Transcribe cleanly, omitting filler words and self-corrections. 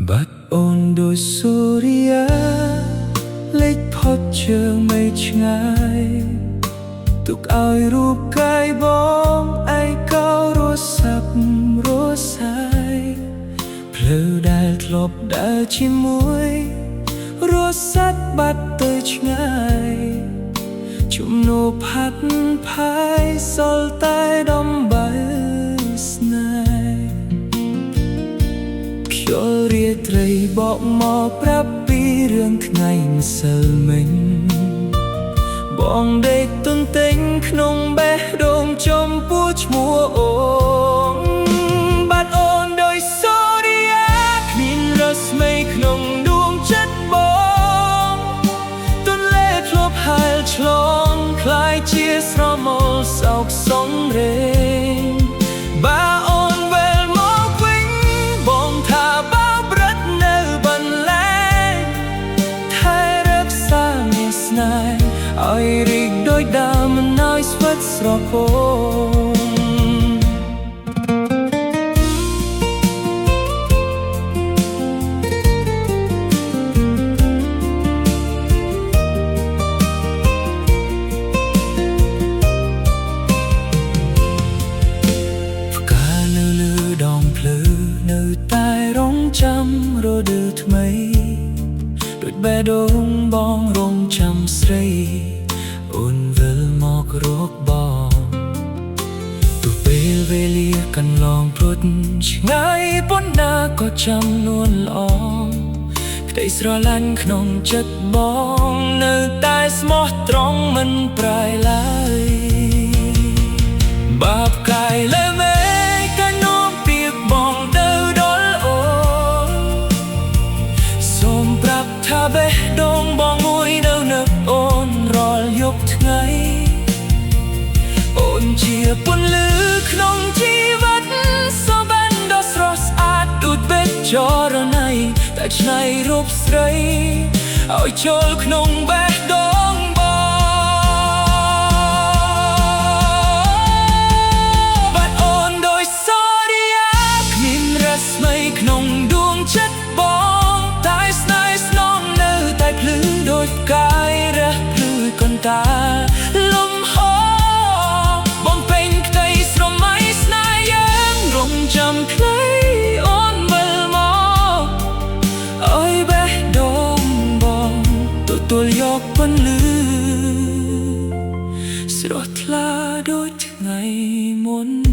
บัดโอนโดยสุริยะเล็กพบเจอไม่ง่ายตุกเอารูปกายบองไอเก้ารัวสับรัวสายเพลอได้กลบได้ชิมวยรัวสัดบัดเตยง่ายชุมโนพัดพายสลใต้ดอมใบสนายเพียวเรียไตรบอกหมอปรับปีเรื่องไงมาเสมิงបងដេកទន្ទិញក្នុងបេះដូងចំពោះឈ្មោះអូនបាត់អូនដោយសូរិយាគ្មានរស្មីក្នុងដួងចិត្តបងទន្លេធ្លាប់ហែលឆ្លងคล้ายជាស្រមោលសោកសងរេងបើអូនវិលមកវិញបងថាបើប្រត់នៅបន្លែងថែរក្សាមានស្នេហ៍ឲ្យរីកដោយដើមមិនឲ្យស្វិតស្រពោ ផ្កានៅលើដងភ្លឺនៅតែរងចាំរដូវថ្មីដូចបេះដូងបងរងចាំស្រីអូនវិលមករកបងទោះពេលវេលាកន្លងព្រុតឆ្ងាយប៉ុណ្ណាក៏ចាំនួនល្អក្តីស្រឡាញ់ក្នុងចិត្តបងនៅតែស្មោះត្រង់មិនប្រែឡើយបាបកាយលើមេកានោមពីបងទៅដល់អូនសូមប្រាប់ថាបេះដូងបងមួយនៅនឹកអូនរាល់យប់ថ្ងៃអូនជាពន្លឺក្នុងជីវិតសូបែនដ៏ស្រស់ស្អាតដូចបេះចរណៃតែឆ្នៃរូបស្រីឲ្យចូលក្នុងបេះដូងក្នុងដួងចិត្តបងតែស្នេហ៍ស្នងនៅតែភ្លឺដូចកាយរះភ្លឺកន្តាលំហបំពេញក្តីស្រមៃស្នេហ៍យើងរងចាំផ្លៃអូនវិលមកឲ្យបេះដូងបងទទួលយកពន្លឺស្រស់ថ្លាដូចថ្ងៃមុន